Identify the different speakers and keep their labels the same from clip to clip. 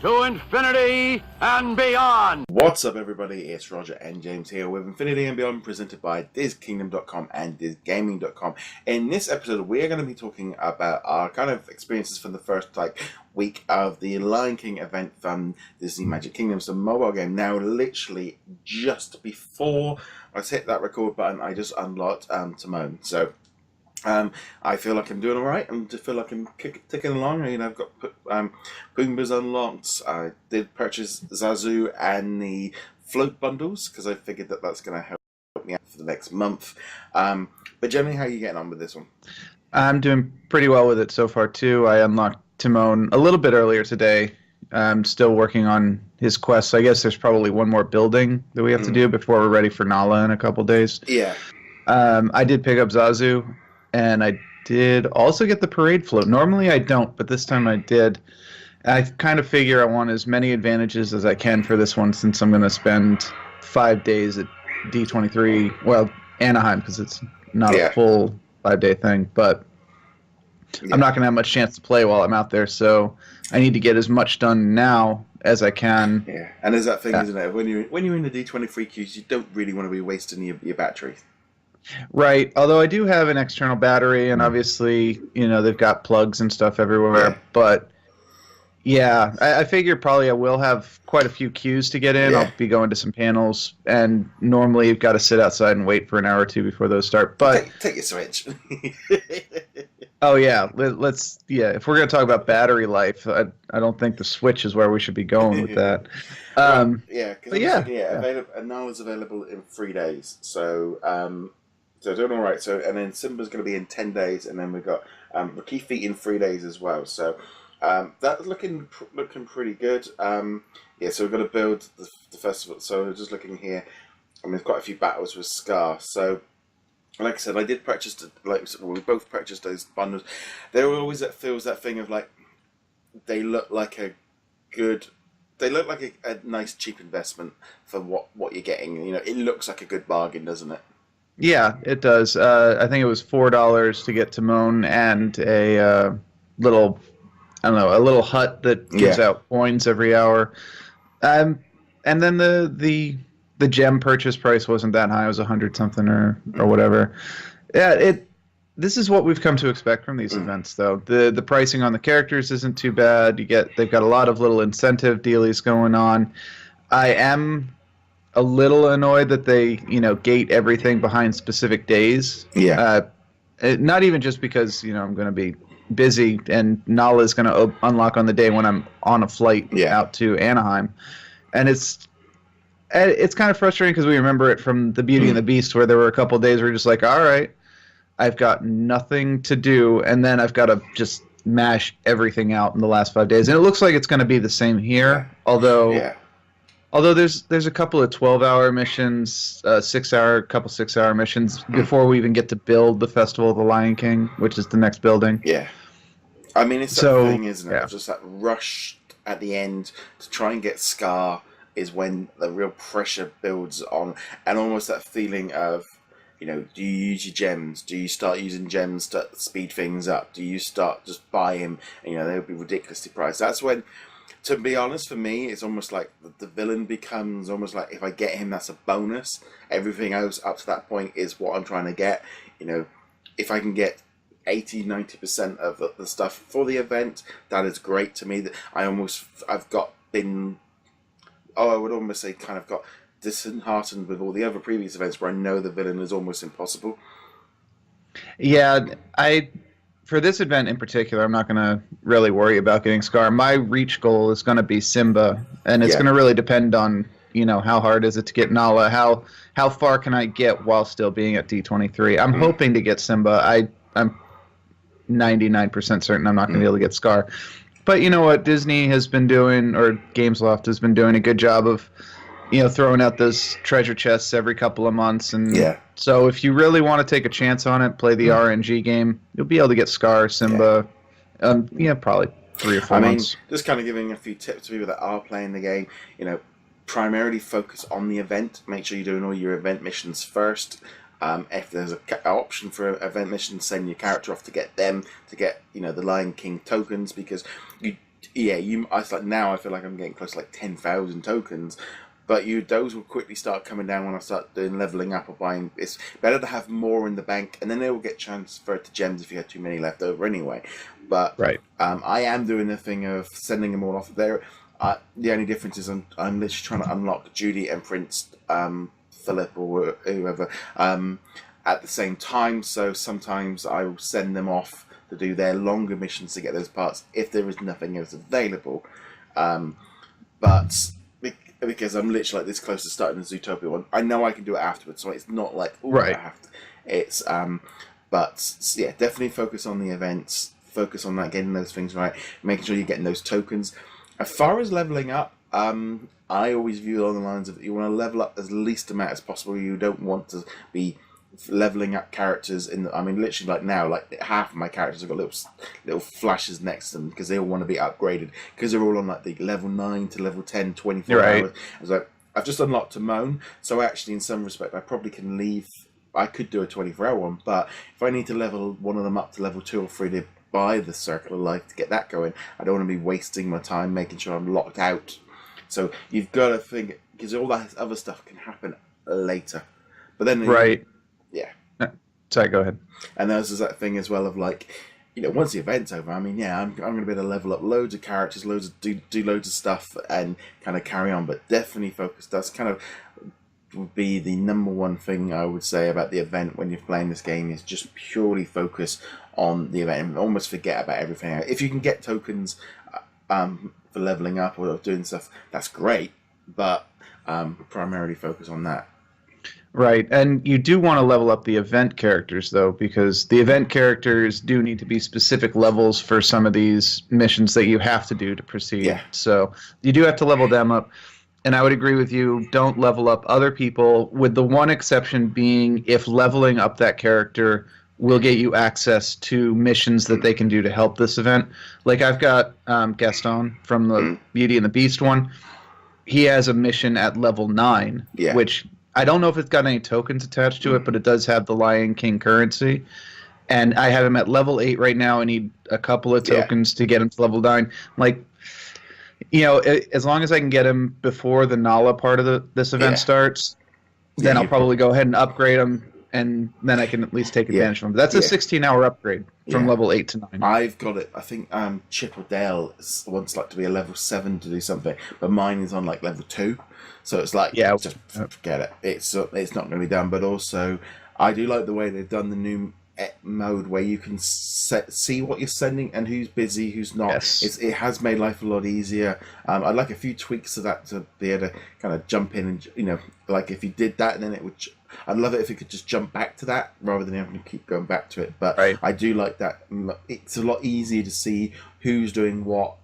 Speaker 1: to infinity and beyond.
Speaker 2: What's up, everybody? It's Roger and James here with Infinity and Beyond, presented by DisKingdom.com and DisGaming.com. In this episode, we are going to be talking about our kind of experiences from the first week of the Lion King event from Disney Magic Kingdoms, the mobile game. Now, literally just before I hit that record button, I just unlocked Timon. So I feel like I'm doing all right. I feel like I'm ticking along. I've got Pumbaa's unlocked. I did purchase Zazu and the float bundles because I figured that that's going to help me out for the next month. But generally, how are you getting on with this one?
Speaker 3: I'm doing pretty well with it so far, too. I unlocked Timon a little bit earlier today. I'm still working on his quest, so I guess there's probably one more building that we have to do before we're ready for Nala in a couple days.
Speaker 2: Yeah.
Speaker 3: I did pick up Zazu. And I did also get the parade float. Normally I don't, but this time I did. I kind of figure I want as many advantages as I can for this one since I'm going to spend 5 days at D23, well, Anaheim, because it's not a full 5-day thing. But I'm not going to have much chance to play while I'm out there, so I need to get as much done now as I can.
Speaker 2: Yeah, and there's that thing, isn't it? When you're in the D23 queues, you don't really want to be wasting your battery.
Speaker 3: Right, although I do have an external battery, and obviously, they've got plugs and stuff everywhere, but yeah, I figure probably I will have quite a few queues to get in. I'll be going to some panels, and normally you've got to sit outside and wait for an hour or two before those start, but...
Speaker 2: Take your Switch.
Speaker 3: Oh yeah, let's if we're going to talk about battery life, I don't think the Switch is where we should be going with that.
Speaker 2: Nala's available in 3 days, so... So doing all right. So and then Simba's going to be in 10 days, and then we've got Rakifi in 3 days as well. So that's looking pretty good. So we're going to build the festival. So we're just looking here. I mean, there's quite a few battles with Scar. So like I said, I did purchase we both purchased those bundles. There always feels that thing of they look like a nice cheap investment for what you're getting. It looks like a good bargain, doesn't it?
Speaker 3: Yeah, it does. I think it was $4 to get Timon and a little hut that gives out coins every hour. And then the gem purchase price wasn't that high. It was 100 something or whatever. Yeah, this is what we've come to expect from these events, though. The pricing on the characters isn't too bad. They've got a lot of little incentive dealies going on. I am a little annoyed that they, gate everything behind specific days. Yeah. Not even just because, I'm going to be busy and Nala is going to unlock on the day when I'm on a flight out to Anaheim. And it's kind of frustrating because we remember it from the Beauty and the Beast, where there were a couple of days where you're just like, all right, I've got nothing to do, and then I've got to just mash everything out in the last 5 days. And it looks like it's going to be the same here, although there's a couple of 12-hour missions, 6-hour missions before we even get to build the Festival of the Lion King, which is the next building.
Speaker 2: Yeah. I mean, it's that thing, isn't it? Yeah. Just that rush at the end to try and get Scar is when the real pressure builds on, and almost that feeling of, do you use your gems? Do you start using gems to speed things up? Do you start just buy him? And, they'll be ridiculously priced. That's when... To be honest, for me, it's almost like the villain becomes almost like if I get him, that's a bonus. Everything else up to that point is what I'm trying to get. If I can get 80-90% of the stuff for the event, that is great to me. I would almost say kind of got disheartened with all the other previous events where I know the villain is almost impossible.
Speaker 3: Yeah, for this event in particular, I'm not going to really worry about getting Scar. My reach goal is going to be Simba, and it's going to really depend on, how hard is it to get Nala, how far can I get while still being at D23. I'm hoping to get Simba. I'm 99% certain I'm not going to be able to get Scar. But you know what Disney has been doing, or Gamesloft has been doing a good job of, throwing out those treasure chests every couple of months. And so if you really want to take a chance on it, play the RNG game, you'll be able to get Scar, Simba, probably 3 or 4 months.
Speaker 2: Just kind of giving a few tips to people that are playing the game, primarily focus on the event. Make sure you're doing all your event missions first. If there's an option for event missions, send your character off to get them, to get the Lion King tokens, because yeah, now I feel like I'm getting close to like 10,000 tokens. But those will quickly start coming down when I start doing leveling up or buying. It's better to have more in the bank, and then they will get transferred to gems if you have too many left over anyway. But
Speaker 3: Right.
Speaker 2: I am doing the thing of sending them all off there. The only difference is I'm literally trying to unlock Judy and Prince Philip or whoever at the same time. So sometimes I will send them off to do their longer missions to get those parts if there is nothing else available. But because I'm literally like this close to starting the Zootopia one, I know I can do it afterwards, so it's not like
Speaker 3: Right.
Speaker 2: I have to. It's but yeah, definitely focus on the events, focus on that, getting those things right, making sure you're getting those tokens. As far as leveling up, I always view it along the lines of you want to level up as least amount as possible. You don't want to be leveling up characters literally like now, like half of my characters have got little flashes next to them because they all want to be upgraded because they're all on like the level 9 to level 10 24
Speaker 3: Right.
Speaker 2: hours. I was like, I've just unlocked Timon, so actually in some respect I probably can leave. I could do a 24-hour one, but if I need to level one of them up to level 2 or 3 to buy the Circle of Life to get that going, I don't want to be wasting my time making sure I'm locked out. So you've got to think, because all that other stuff can happen later. But then
Speaker 3: Right.
Speaker 2: yeah.
Speaker 3: Sorry, go ahead.
Speaker 2: And there's that thing as well of like, once the event's over, I'm going to be able to level up loads of characters, do loads of stuff and kind of carry on. But definitely focus. That's kind of would be the number one thing I would say about the event when you're playing this game is just purely focus on the event and almost forget about everything else. If you can get tokens for leveling up or doing stuff, that's great. But primarily focus on that.
Speaker 3: Right, and you do want to level up the event characters, though, because the event characters do need to be specific levels for some of these missions that you have to do to proceed.
Speaker 2: Yeah.
Speaker 3: So you do have to level them up, and I would agree with you, don't level up other people, with the one exception being if leveling up that character will get you access to missions that they can do to help this event. Like I've got Gaston from the Beauty and the Beast one. He has a mission at level 9, which... I don't know if it's got any tokens attached to it, but it does have the Lion King currency. And I have him at level 8 right now. I need a couple of tokens to get him to level 9. Like, as long as I can get him before the Nala part of this event starts, then I'll probably go ahead and upgrade him, and then I can at least take advantage of him. But that's a 16-hour upgrade from level 8 to 9.
Speaker 2: I've got it. I think Chip or Dale wants like to be a level 7 to do something, but mine is on like level 2. So it's like, just forget it. It's not going to be done. But also, I do like the way they've done the new mode where you can see what you're sending and who's busy, who's not.
Speaker 3: Yes.
Speaker 2: It has made life a lot easier. I'd like a few tweaks to that to be able to kind of jump in and, like if you did that and then it would... I'd love it if it could just jump back to that rather than having to keep going back to it. But I do like that. It's a lot easier to see who's doing what.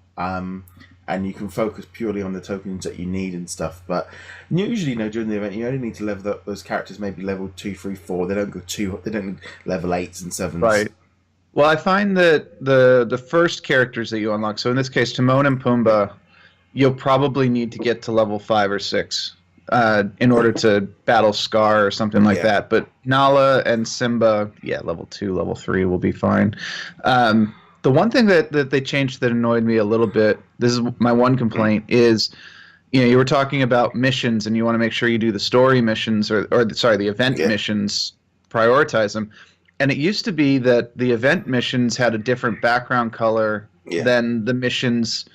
Speaker 2: And you can focus purely on the tokens that you need and stuff. But usually, during the event, you only need to level up those characters maybe level 2, 3, 4. They don't go they don't level 8s and 7s.
Speaker 3: Right. Well, I find that the first characters that you unlock, so in this case, Timon and Pumbaa, you'll probably need to get to level 5 or 6 in order to battle Scar or something like that. But Nala and Simba, level 2, level 3 will be fine. The one thing that they changed that annoyed me a little bit, this is my one complaint, is, you were talking about missions and you want to make sure you do the story missions or the event missions, prioritize them. And it used to be that the event missions had a different background color than the missions,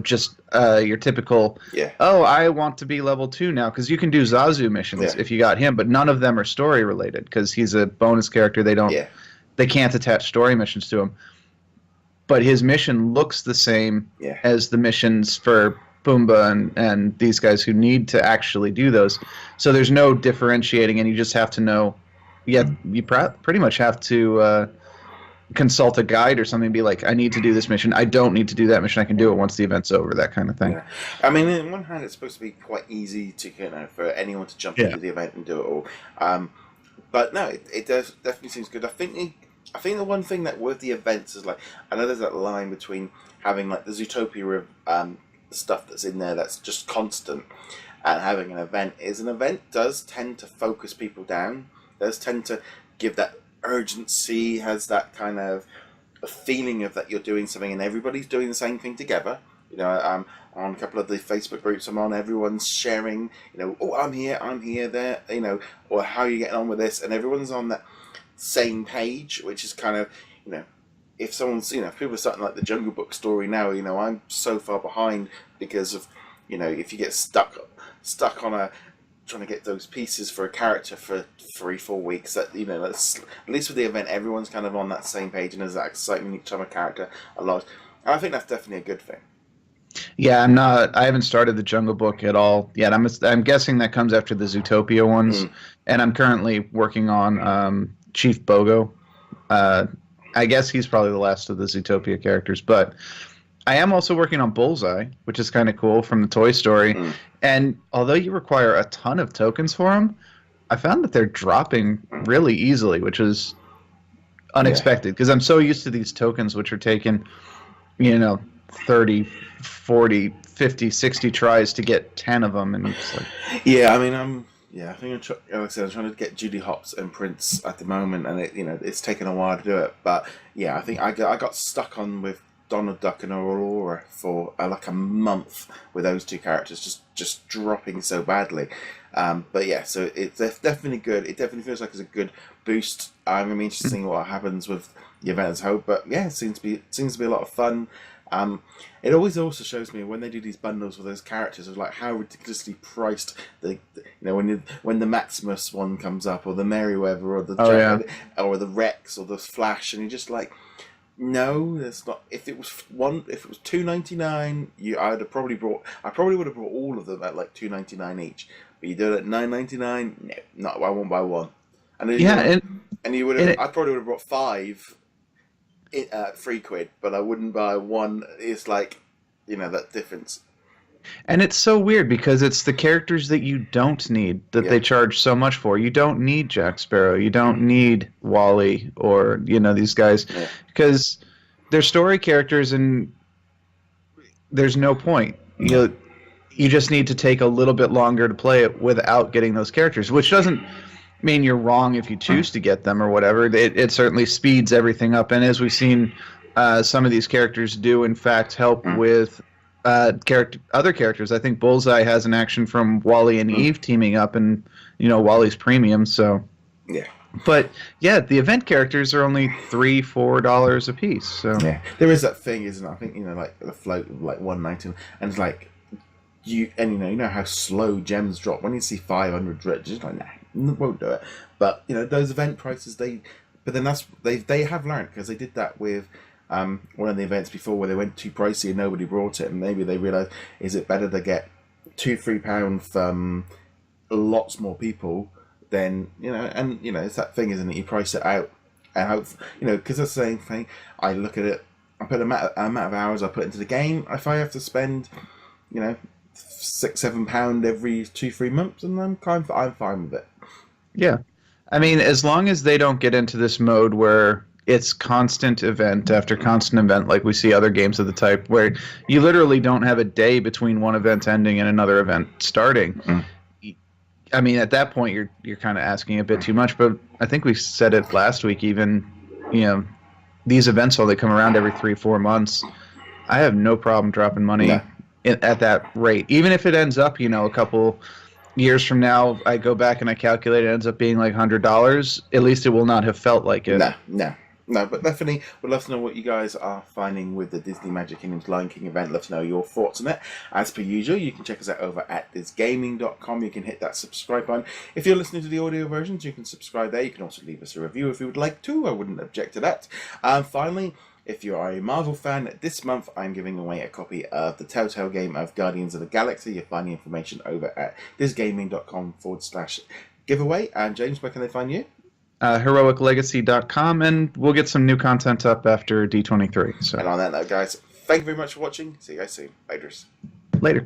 Speaker 3: just your typical, I want to be level 2 now, because you can do Zazu missions if you got him, but none of them are story related because he's a bonus character. They can't attach story missions to him. But his mission looks the same as the missions for Pumbaa and these guys who need to actually do those. So there's no differentiating, and you just have to know. You pretty much have to consult a guide or something and be like, I need to do this mission. I don't need to do that mission. I can do it once the event's over, that kind of thing.
Speaker 2: Yeah. I mean, on one hand, it's supposed to be quite easy to for anyone to jump into the event and do it all. But no, it definitely seems good. I think the one thing that with the events is like, I know there's that line between having like the Zootopia stuff that's in there that's just constant and having an event does tend to focus people down, does tend to give that urgency, has that kind of a feeling of that you're doing something and everybody's doing the same thing together. You know, on a couple of the Facebook groups I'm on, everyone's sharing, you know, oh, I'm here, there, you know, or how are you getting on with this? And everyone's on that same page, which is kind of, you know, if someone's, you know, if people are starting like the Jungle Book story now, you know, I'm so far behind because of, you know, if you get stuck on trying to get those pieces for a character for 3-4 weeks, that, you know, that's, at least with the event, everyone's kind of on that same page and there's that excitement each time a character allows. And I think that's definitely a good thing.
Speaker 3: Yeah, I haven't started the Jungle Book at all yet. I'm guessing that comes after the Zootopia ones, and I'm currently working on Chief Bogo. I guess he's probably the last of the Zootopia characters, but I am also working on Bullseye, which is kind of cool from the Toy Story. And although you require a ton of tokens for him, I found that they're dropping really easily, which is unexpected because I'm so used to these tokens, which are taken, you know, 30, 40, 50, 60 tries to get 10 of them, and it's like,
Speaker 2: yeah, I mean, I think like I said, I'm trying to get Judy Hopps and Prince at the moment, and it, you know, it's taken a while to do it. But yeah, I think I got stuck on with Donald Duck and Aurora for like a month with those two characters just dropping so badly. But yeah, so it's definitely good. It definitely feels like it's a good boost. I'm gonna be interested to see what happens with the event as a whole. But yeah, it seems to be a lot of fun. It always also shows me when they do these bundles with those characters of like how ridiculously priced you know, when the Maximus one comes up, or the Merryweather, or the or the Rex, or the Flash, and you're just like, no, it's not. If it was $2.99, I probably would have brought all of them at like $2.99 each. But you do it at $9.99, no, not I won't buy one. And then, and you would have. I probably would have brought 5. £3, but I wouldn't buy one. It's like, you know, that difference.
Speaker 3: And it's so weird because it's the characters that you don't need that they charge so much for. You don't need Jack Sparrow. You don't need Wally, or, you know, these guys, because they're story characters and there's no point. You just need to take a little bit longer to play it without getting those characters, which doesn't mean you're wrong if you choose to get them or whatever. It certainly speeds everything up, and as we've seen, some of these characters do in fact help with other characters. I think Bullseye has an action from Wally and Eve teaming up, and, you know, Wally's premium. So
Speaker 2: yeah, but
Speaker 3: yeah, the event characters are only $3-4 a piece. So
Speaker 2: yeah, there is that thing, isn't it? I think, you know, like the float, like $1.99, and it's like you know how slow gems drop when you see 500 just like, nah, won't do it. But, you know, those event prices, they have learned, because they did that with one of the events before where they went too pricey and nobody brought it, and maybe they realised, is it better to get £2-3 from lots more people than, you know, and, you know, it's that thing, isn't it? You price it out and hope, you know, because that's the same thing. I look at it, I put amount of hours I put into the game. If I have to spend, you know, £6-7 every 2-3 months, and I'm fine with it.
Speaker 3: Yeah, I mean, as long as they don't get into this mode where it's constant event after constant event, like we see other games of the type, where you literally don't have a day between one event ending and another event starting. I mean, at that point, you're kind of asking a bit too much. But I think we said it last week. Even, you know, these events only come around every 3-4 months. I have no problem dropping money at that rate, even if it ends up, you know, a couple years from now, I go back and I calculate, it ends up being like $100. At least it will not have felt like it.
Speaker 2: No, but definitely would love to know what you guys are finding with the Disney Magic Kingdom's Lion King event. Love to know your thoughts on it. As per usual, you can check us out over at DisKingdom.com. You can hit that subscribe button. If you're listening to the audio versions, you can subscribe there. You can also leave us a review if you would like to. I wouldn't object to that. Finally, if you are a Marvel fan, this month I'm giving away a copy of the Telltale game of Guardians of the Galaxy. You'll find the information over at thisgaming.com/giveaway. And James, where can they find you? HeroicLegacy.com, and we'll get some new content up after D23. So. And on that note, guys, thank you very much for watching. See you guys soon. Later.